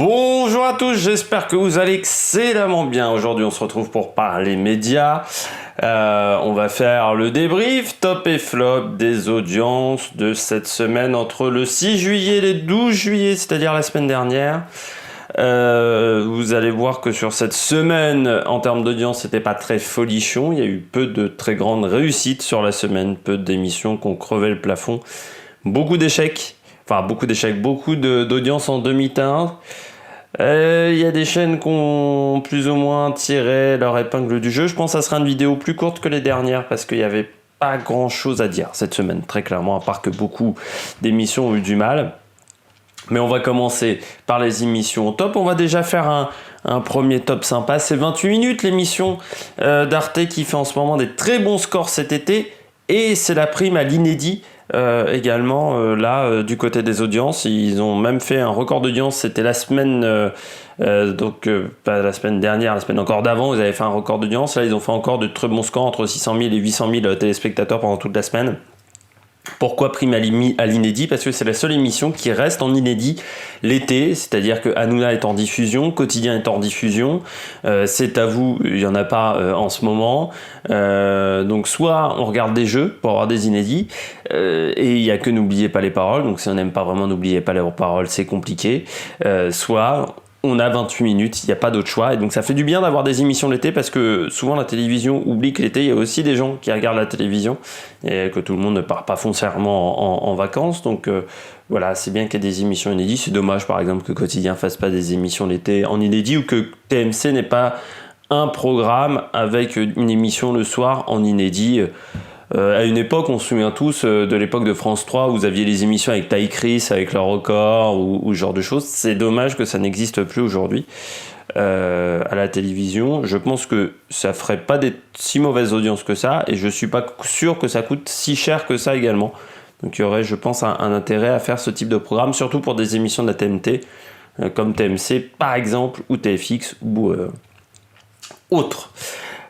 Bonjour à tous, j'espère que vous allez excellemment bien. Aujourd'hui, on se retrouve pour parler médias. On va faire le débrief top et flop des audiences de cette semaine entre le 6 juillet et le 12 juillet, c'est-à-dire la semaine dernière. Vous allez voir que sur cette semaine, en termes d'audience, c'était pas très folichon. Il y a eu peu de très grandes réussites sur la semaine, peu d'émissions qui ont crevé le plafond. Beaucoup d'échecs, beaucoup d'audience en demi-teinte. Il y a des chaînes qui ont plus ou moins tiré leur épingle du jeu. Je pense que ça sera une vidéo plus courte que les dernières parce qu'il n'y avait pas grand chose à dire cette semaine, très clairement, à part que beaucoup d'émissions ont eu du mal. Mais on va commencer par les émissions au top. On va déjà faire un premier top sympa. C'est 28 minutes l'émission d'Arte qui fait en ce moment des très bons scores cet été. Et c'est la prime à l'inédit également du côté des audiences. Ils ont même fait un record d'audience. C'était la semaine, pas la semaine dernière, la semaine encore d'avant. Ils avaient fait un record d'audience. Là, ils ont fait encore de très bons scores, entre 600 000 et 800 000 téléspectateurs pendant toute la semaine. Pourquoi prime à l'inédit? Parce que c'est la seule émission qui reste en inédit l'été, c'est-à-dire que Hanouna est en diffusion, Quotidien est en diffusion, C'est à vous, il n'y en a pas en ce moment, donc soit on regarde des jeux pour avoir des inédits, et il n'y a que N'oubliez pas les paroles, donc si on n'aime pas vraiment N'oubliez pas les paroles, c'est compliqué, soit on a 28 minutes, il n'y a pas d'autre choix. Et donc ça fait du bien d'avoir des émissions l'été parce que souvent la télévision oublie que l'été, il y a aussi des gens qui regardent la télévision et que tout le monde ne part pas foncièrement en vacances. Donc voilà, c'est bien qu'il y ait des émissions inédites. C'est dommage par exemple que Quotidien ne fasse pas des émissions l'été en inédit ou que TMC n'ait pas un programme avec une émission le soir en inédit. À une époque, on se souvient tous de l'époque de France 3 où vous aviez les émissions avec Taille Chris, avec leur record ou ce genre de choses. C'est dommage que ça n'existe plus aujourd'hui à la télévision. Je pense que ça ferait pas des si mauvaises audiences que ça et je suis pas sûr que ça coûte si cher que ça également. Donc il y aurait, je pense, un intérêt à faire ce type de programme, surtout pour des émissions de la TNT comme TMC par exemple ou TFX ou autres.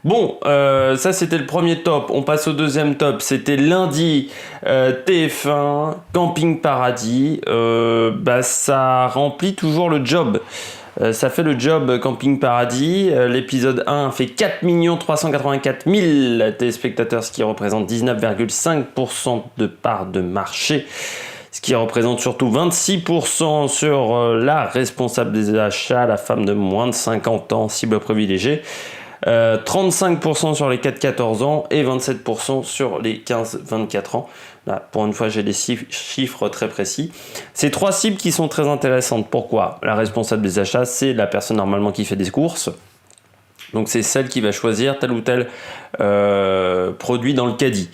Bon, ça c'était le premier top. On passe au deuxième top. C'était lundi, TF1, Camping Paradis. Ça remplit toujours le job. Ça fait le job Camping Paradis. L'épisode 1 fait 4 384 000 téléspectateurs, ce qui représente 19,5% de part de marché. Ce qui représente surtout 26% sur la responsable des achats, la femme de moins de 50 ans, cible privilégiée. 35% sur les 4-14 ans et 27% sur les 15-24 ans. Là, pour une fois, j'ai des chiffres très précis. C'est trois cibles qui sont très intéressantes. Pourquoi? La responsable des achats, c'est la personne normalement qui fait des courses. Donc, c'est celle qui va choisir tel ou tel produit dans le caddie.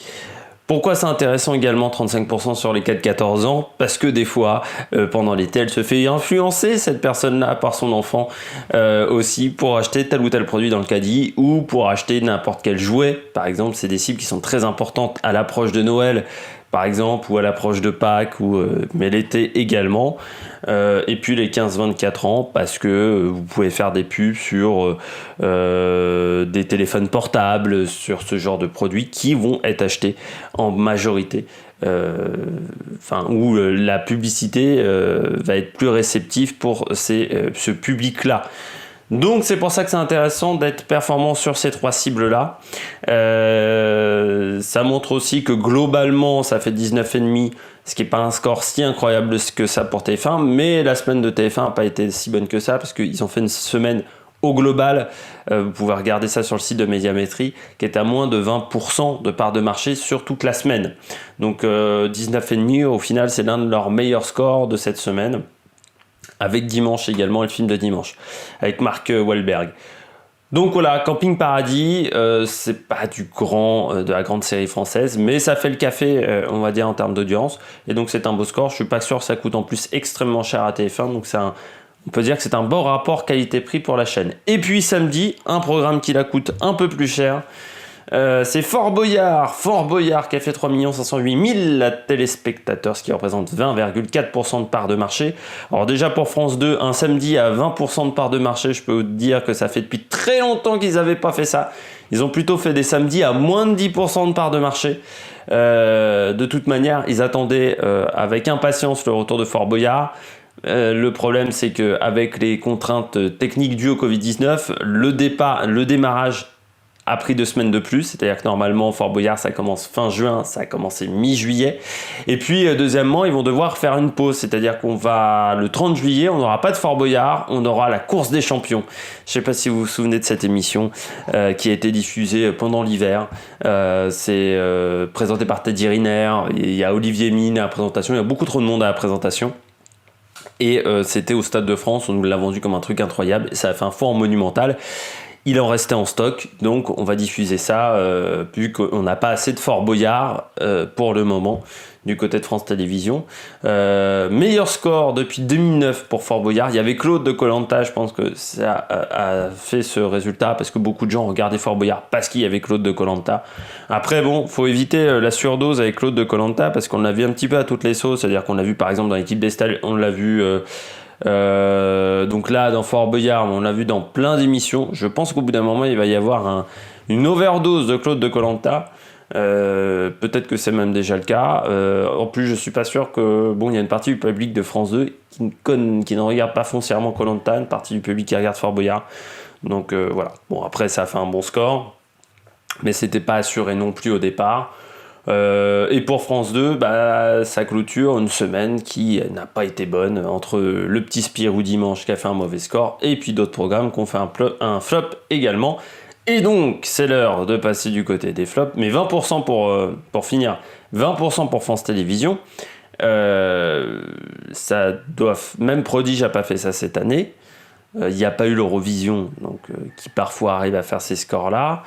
Pourquoi c'est intéressant également 35% sur les 4-14 ans? Parce que des fois, pendant l'été, elle se fait influencer, cette personne-là, par son enfant aussi, pour acheter tel ou tel produit dans le caddie ou pour acheter n'importe quel jouet. Par exemple, c'est des cibles qui sont très importantes à l'approche de Noël, par exemple, ou à l'approche de Pâques, mais l'été également. Et puis les 15-24 ans, parce que vous pouvez faire des pubs sur des téléphones portables, sur ce genre de produits qui vont être achetés en majorité. Où la publicité va être plus réceptive pour ce public-là. Donc c'est pour ça que c'est intéressant d'être performant sur ces trois cibles-là. Ça montre aussi que globalement ça fait 19,5, ce qui n'est pas un score si incroyable que ça pour TF1, mais la semaine de TF1 n'a pas été si bonne que ça parce qu'ils ont fait une semaine au global, vous pouvez regarder ça sur le site de Médiamétrie, qui est à moins de 20% de part de marché sur toute la semaine. Donc 19,5 au final c'est l'un de leurs meilleurs scores de cette semaine. Avec Dimanche également, le film de Dimanche, avec Mark Wahlberg. Donc voilà, Camping Paradis, c'est pas de la grande série française, mais ça fait le café, on va dire, en termes d'audience. Et donc c'est un beau score, je suis pas sûr que ça coûte en plus extrêmement cher à TF1, donc on peut dire que c'est un bon rapport qualité-prix pour la chaîne. Et puis samedi, un programme qui la coûte un peu plus cher, c'est Fort Boyard qui a fait 3 508 000 téléspectateurs, ce qui représente 20,4% de part de marché. Alors déjà pour France 2, un samedi à 20% de part de marché, je peux vous dire que ça fait depuis très longtemps qu'ils n'avaient pas fait ça. Ils ont plutôt fait des samedis à moins de 10% de part de marché. De toute manière, ils attendaient avec impatience le retour de Fort Boyard. Le problème, c'est qu'avec les contraintes techniques dues au Covid-19, le démarrage a pris 2 semaines de plus, c'est-à-dire que normalement Fort Boyard ça commence fin juin, ça a commencé mi-juillet. Et puis deuxièmement, ils vont devoir faire une pause, c'est-à-dire qu'on va le 30 juillet, on n'aura pas de Fort Boyard, on aura la course des champions. Je sais pas si vous vous souvenez de cette émission qui a été diffusée pendant l'hiver. C'est présenté par Teddy Riner, il y a Olivier Mine à la présentation, il y a beaucoup trop de monde à la présentation. Et c'était au Stade de France, on nous l'a vendu comme un truc incroyable, et ça a fait un four monumental. Il en restait en stock, donc on va diffuser ça, vu qu'on n'a pas assez de Fort Boyard pour le moment, du côté de France Télévisions. Meilleur score depuis 2009 pour Fort Boyard. Il y avait Claude de Koh-Lanta, je pense que ça a fait ce résultat, parce que beaucoup de gens regardaient Fort Boyard parce qu'il y avait Claude de Koh-Lanta. Après, bon, faut éviter la surdose avec Claude de Koh-Lanta, parce qu'on l'a vu un petit peu à toutes les sauces, c'est-à-dire qu'on l'a vu par exemple dans l'équipe d'Estelle, on l'a vu... donc là dans Fort Boyard on l'a vu dans plein d'émissions. Je pense qu'au bout d'un moment il va y avoir une overdose de Claude de Koh-Lanta. Peut-être que c'est même déjà le cas. En plus je suis pas sûr que il y a une partie du public de France 2 qui ne regarde pas foncièrement Koh-Lanta, une partie du public qui regarde Fort Boyard. Donc voilà. Bon, après ça a fait un bon score, mais c'était pas assuré non plus au départ. Et pour France 2, ça clôture une semaine qui n'a pas été bonne, entre le petit Spirou dimanche qui a fait un mauvais score et puis d'autres programmes qui ont fait un flop également. Et donc c'est l'heure de passer du côté des flops, mais 20% pour finir, 20% pour France Télévisions. Ça doit, même Prodige n'a pas fait ça cette année. Il n'y a pas eu l'Eurovision, donc qui parfois arrive à faire ces scores-là.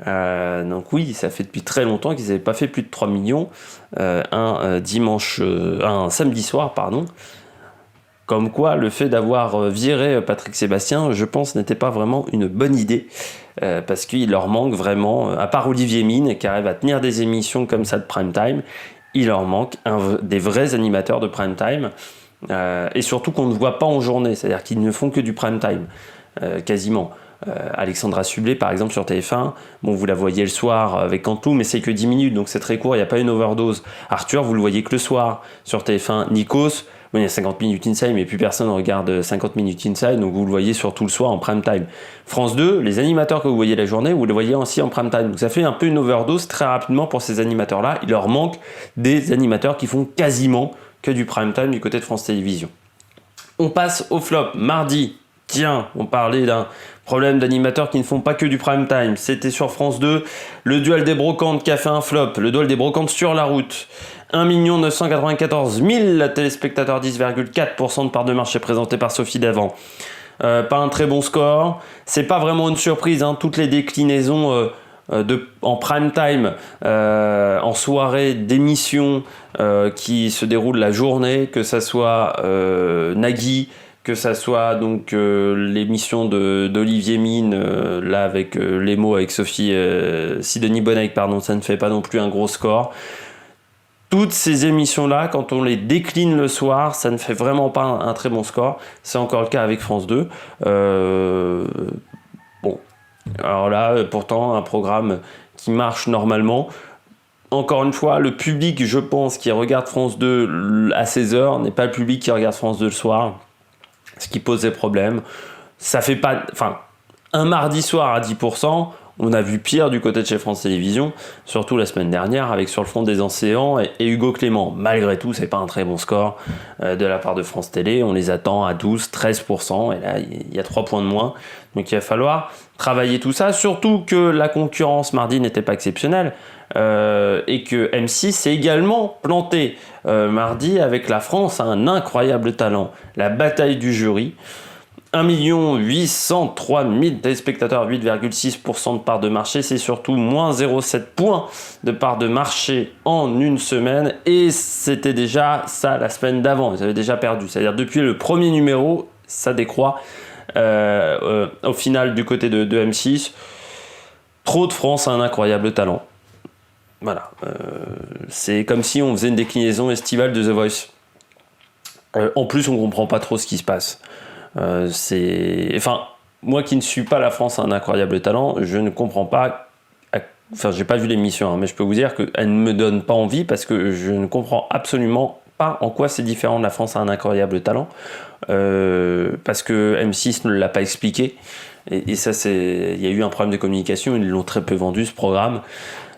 Donc oui, ça fait depuis très longtemps qu'ils n'avaient pas fait plus de 3 millions un samedi soir, pardon. Comme quoi, le fait d'avoir viré Patrick Sébastien, je pense, n'était pas vraiment une bonne idée, parce qu'il leur manque vraiment, à part Olivier Mine, qui arrive à tenir des émissions comme ça de prime time, il leur manque des vrais animateurs de prime time, et surtout qu'on ne voit pas en journée, c'est-à-dire qu'ils ne font que du prime time, quasiment. Alexandra Sublet par exemple sur TF1, vous la voyez le soir avec Canteloup, mais c'est que 10 minutes, donc c'est très court, il n'y a pas une overdose. Arthur, vous le voyez que le soir sur TF1. Nikos, il y a 50 minutes inside, mais plus personne ne regarde 50 minutes inside, donc vous le voyez surtout le soir en prime time. France 2, les animateurs que vous voyez la journée, vous les voyez aussi en prime time, donc ça fait un peu une overdose très rapidement pour ces animateurs-là. Il leur manque des animateurs qui font quasiment que du prime time du côté de France Télévisions. On passe au flop. Mardi, tiens, on parlait d'un problème d'animateurs qui ne font pas que du prime time. C'était sur France 2, le duel des brocantes qui a fait un flop. Le duel des brocantes sur la route. 1 994 000 téléspectateurs, 10,4% de part de marché présenté par Sophie Davant. Pas un très bon score. C'est pas vraiment une surprise, toutes les déclinaisons en prime time, en soirée d'émissions qui se déroulent la journée, que ça soit Nagui, que ça soit donc l'émission d'Olivier Mine, là avec les mots avec Sidonie Bonnec, pardon, ça ne fait pas non plus un gros score. Toutes ces émissions-là, quand on les décline le soir, ça ne fait vraiment pas un très bon score. C'est encore le cas avec France 2. Bon, alors là, pourtant, un programme qui marche normalement. Encore une fois, le public, je pense, qui regarde France 2 à 16h n'est pas le public qui regarde France 2 le soir. Ce qui pose des problèmes. Ça fait pas... Enfin, un mardi soir à 10%, on a vu pire du côté de chez France Télévisions, surtout la semaine dernière, avec Sur le front des océans et Hugo Clément. Malgré tout, c'est pas un très bon score de la part de France Télé. On les attend à 12, 13%, et là, il y a 3 points de moins. Donc il va falloir travailler tout ça, surtout que la concurrence mardi n'était pas exceptionnelle, et que M6 s'est également planté mardi avec La France a un incroyable talent. La bataille du jury. 1 803 000 téléspectateurs, 8,6% de part de marché, c'est surtout moins 0,7 points de part de marché en une semaine, et c'était déjà ça la semaine d'avant, ils avaient déjà perdu, c'est-à-dire depuis le premier numéro, ça décroît au final du côté de M6. Trop de France a un incroyable talent. Voilà, c'est comme si on faisait une déclinaison estivale de The Voice. En plus, on comprend pas trop ce qui se passe. Moi qui ne suis pas La France a un incroyable talent, je ne comprends pas. J'ai pas vu l'émission, mais je peux vous dire qu'elle ne me donne pas envie parce que je ne comprends absolument pas en quoi c'est différent de La France a un incroyable talent, parce que M6 ne l'a pas expliqué. Et ça, il y a eu un problème de communication, ils l'ont très peu vendu ce programme.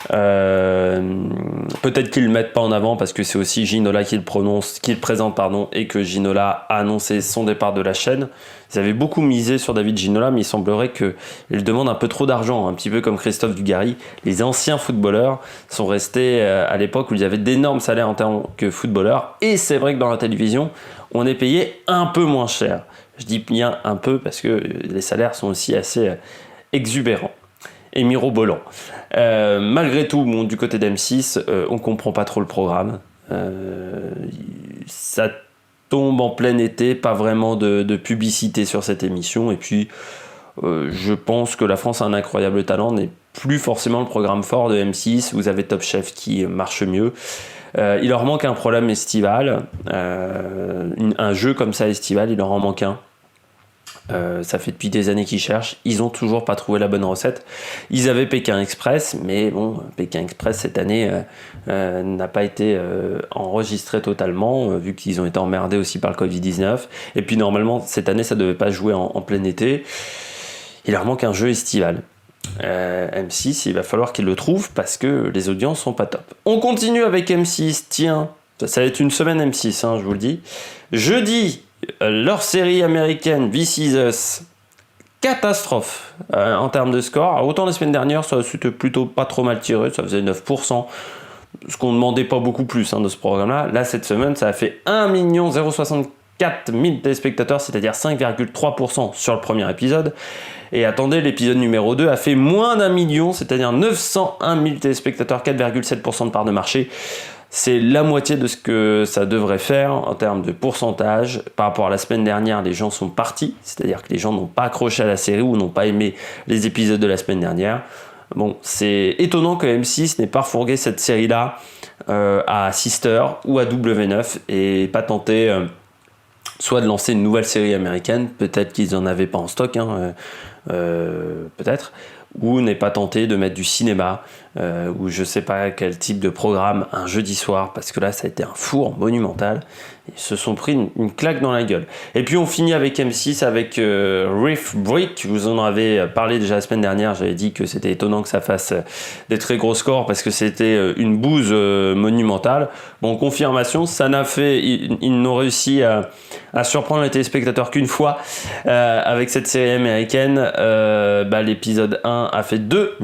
Peut-être qu'ils le mettent pas en avant parce que c'est aussi Ginola qui le présente, et que Ginola a annoncé son départ de la chaîne. Ils avaient beaucoup misé sur David Ginola, mais il semblerait qu'il demande un peu trop d'argent, un petit peu comme Christophe Dugarry. Les anciens footballeurs sont restés à l'époque où ils avaient d'énormes salaires en tant que footballeurs, et c'est vrai que dans la télévision, on est payé un peu moins cher. Je dis bien un peu parce que les salaires sont aussi assez exubérants et mirobolants. Malgré tout, du côté d'M6, on comprend pas trop le programme. Ça tombe en plein été, pas vraiment de publicité sur cette émission. Et puis, je pense que La France a un incroyable talent n'est plus forcément le programme fort de M6. Vous avez Top Chef qui marche mieux. Il leur manque un problème estival. Un jeu comme ça estival, il leur en manque un. Ça fait depuis des années qu'ils cherchent, ils ont toujours pas trouvé la bonne recette. Ils avaient Pékin Express, mais bon, Pékin Express cette année n'a pas été enregistré totalement, vu qu'ils ont été emmerdés aussi par le Covid-19. Et puis normalement, cette année, ça devait pas jouer en plein été. Il leur manque un jeu estival. M6, il va falloir qu'ils le trouvent parce que les audiences sont pas top. On continue avec M6, tiens, ça va être une semaine M6, je vous le dis. Jeudi, leur série américaine This Is Us, catastrophe en termes de score. Alors, autant la semaine dernière, ça c'était plutôt pas trop mal tiré, ça faisait 9%, ce qu'on ne demandait pas beaucoup plus de ce programme-là. Là, cette semaine, ça a fait 1 064 000 téléspectateurs, c'est-à-dire 5,3% sur le premier épisode. Et attendez, l'épisode numéro 2 a fait moins d'1 million, c'est-à-dire 901 000 téléspectateurs, 4,7% de part de marché. C'est la moitié de ce que ça devrait faire en termes de pourcentage. Par rapport à la semaine dernière, les gens sont partis, c'est-à-dire que les gens n'ont pas accroché à la série ou n'ont pas aimé les épisodes de la semaine dernière. Bon, c'est étonnant que M6 n'ait pas refourgué cette série-là à Sister ou à W9 et pas tenté soit de lancer une nouvelle série américaine, peut-être qu'ils n'en avaient pas en stock, peut-être, ou n'est pas tenté de mettre du cinéma, ou je sais pas quel type de programme un jeudi soir, parce que là ça a été un four monumental. Ils se sont pris une claque dans la gueule. Et puis on finit avec M6 avec Reef Brick. Je vous en avais parlé déjà la semaine dernière, j'avais dit que c'était étonnant que ça fasse des très gros scores parce que c'était une bouse monumentale. Bon, confirmation, ça n'a fait, ils n'ont réussi à surprendre les téléspectateurs qu'une fois avec cette série américaine. L'épisode 1 a fait 2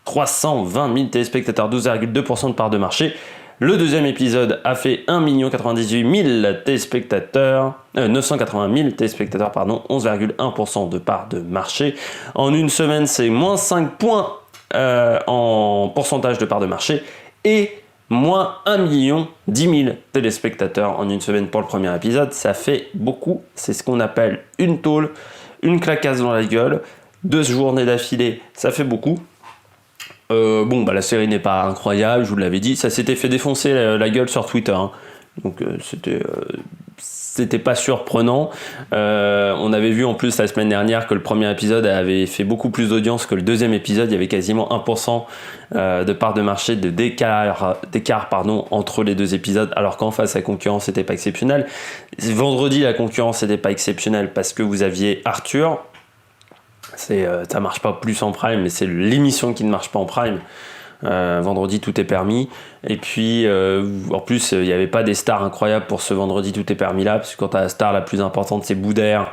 320 000 téléspectateurs, 12,2% de part de marché. Le deuxième épisode a fait 1 098 000 téléspectateurs, 980 000 téléspectateurs, 11,1% de part de marché. En une semaine, c'est moins 5 points en pourcentage de part de marché et moins 10 000 téléspectateurs en une semaine pour le premier épisode. Ça fait beaucoup, c'est ce qu'on appelle une tôle, une claquasse dans la gueule. 2 journées d'affilée, ça fait beaucoup. La série n'est pas incroyable, je vous l'avais dit. Ça s'était fait défoncer la gueule sur Twitter. Donc c'était pas surprenant. On avait vu en plus la semaine dernière que le premier épisode avait fait beaucoup plus d'audience que le deuxième épisode. Il y avait quasiment 1% de part de marché d'écart entre les deux épisodes, alors qu'en face la concurrence n'était pas exceptionnelle. Vendredi, la concurrence n'était pas exceptionnelle parce que vous aviez Arthur. Ça marche pas plus en prime, mais c'est l'émission qui ne marche pas en prime. Vendredi, tout est permis. Et puis, en plus, il n'y avait pas des stars incroyables pour ce Vendredi, tout est permis là, parce que quand tu as la star la plus importante, c'est Boudère.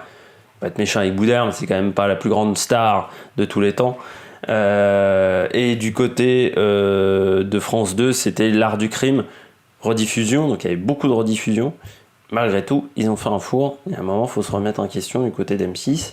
Pas être méchant avec Boudère, mais c'est quand même pas la plus grande star de tous les temps. Et du côté de France 2, c'était L'Art du crime, rediffusion, donc il y avait beaucoup de rediffusions. Malgré tout, ils ont fait un four. Il y a un moment, il faut se remettre en question du côté d'M6.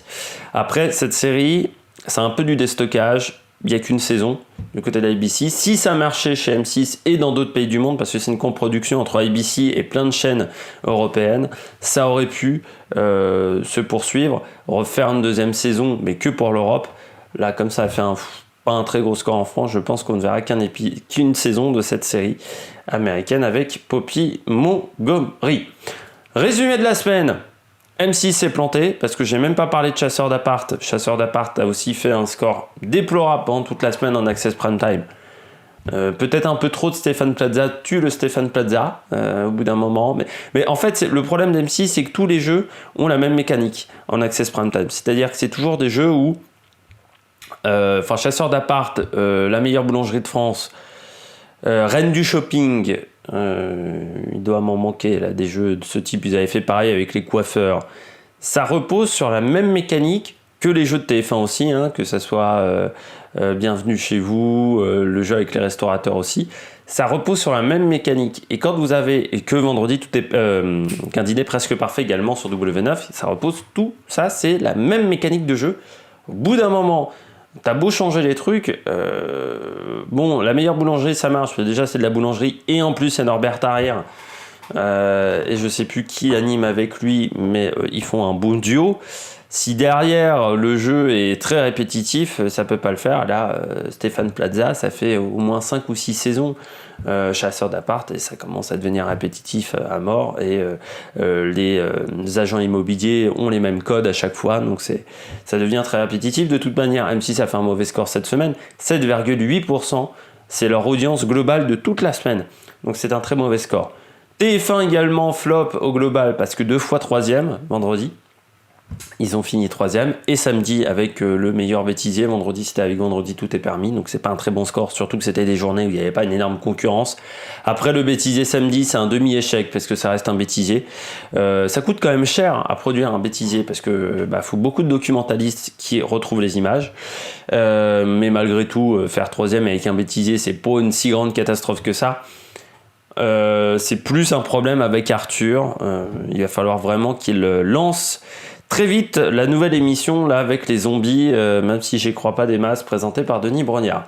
Après, cette série, c'est un peu du déstockage. Il n'y a qu'une saison du côté d'ABC. Si ça marchait chez M6 et dans d'autres pays du monde, parce que c'est une coproduction entre ABC et plein de chaînes européennes, ça aurait pu se poursuivre, refaire une deuxième saison, mais que pour l'Europe. Là, comme ça a fait pas un très gros score en France, je pense qu'on ne verra qu'une saison de cette série américaine avec Poppy Montgomery. Résumé de la semaine, M6 s'est planté parce que j'ai même pas parlé de Chasseurs d'appart. Chasseurs d'appart a aussi fait un score déplorable pendant toute la semaine en Access Prime Time. Peut-être un peu trop de Stéphane Plaza tue le Stéphane Plaza au bout d'un moment. Mais en fait, le problème d'M6, c'est que tous les jeux ont la même mécanique en Access Prime Time. C'est-à-dire que c'est toujours des jeux où... Chasseur d'appart, La meilleure boulangerie de France, Reine du shopping, il doit m'en manquer là, des jeux de ce type. Ils avaient fait pareil avec les coiffeurs. Ça repose sur la même mécanique que les jeux de TF1 aussi, hein, que ça soit Bienvenue chez vous, le jeu avec les restaurateurs aussi. Ça repose sur la même mécanique. Et quand vous avez, et que vendredi, qu'un dîner presque parfait également sur W9, ça repose tout ça, c'est la même mécanique de jeu. Au bout d'un moment, t'as beau changer les trucs, la meilleure boulangerie ça marche, déjà c'est de la boulangerie et en plus c'est Norbert Tarrière et je sais plus qui anime avec lui, mais ils font un bon duo. Si derrière le jeu est très répétitif, ça peut pas le faire. Là, Stéphane Plaza, ça fait au moins 5 ou 6 saisons chasseur d'appart et ça commence à devenir répétitif à mort. Et les agents immobiliers ont les mêmes codes à chaque fois, donc ça devient très répétitif. De toute manière, même si ça fait un mauvais score cette semaine, 7,8%, c'est leur audience globale de toute la semaine. Donc c'est un très mauvais score. TF1 également flop au global parce que 2 fois 3e vendredi. Ils ont fini 3e et samedi avec le meilleur bêtisier. Vendredi c'était avec Vendredi tout est permis, donc c'est pas un très bon score, surtout que c'était des journées où il n'y avait pas une énorme concurrence. Après le bêtisier samedi, c'est un demi-échec parce que ça reste un bêtisier. Ça coûte quand même cher à produire un bêtisier parce que faut beaucoup de documentalistes qui retrouvent les images. Mais malgré tout, faire 3e avec un bêtisier, c'est pas une si grande catastrophe que ça. C'est plus un problème avec Arthur. Il va falloir vraiment qu'il lance très vite la nouvelle émission là avec les zombies, même si j'y crois pas des masses, présentée par Denis Brognard.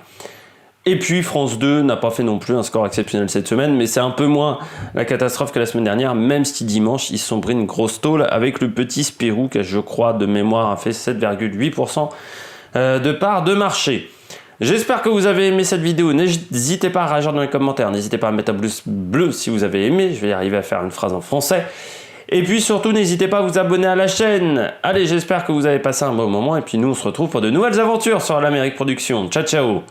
Et puis France 2 n'a pas fait non plus un score exceptionnel cette semaine, mais c'est un peu moins la catastrophe que la semaine dernière, même si dimanche ils se sont pris une grosse tôle avec le petit Spirou qui, je crois de mémoire, a fait 7,8% de part de marché. J'espère que vous avez aimé cette vidéo. N'hésitez pas à réagir dans les commentaires. N'hésitez pas à mettre un pouce bleu si vous avez aimé. Je vais y arriver à faire une phrase en français. Et puis surtout, n'hésitez pas à vous abonner à la chaîne. Allez, j'espère que vous avez passé un bon moment. Et puis nous, on se retrouve pour de nouvelles aventures sur l'Amérique Production. Ciao, ciao!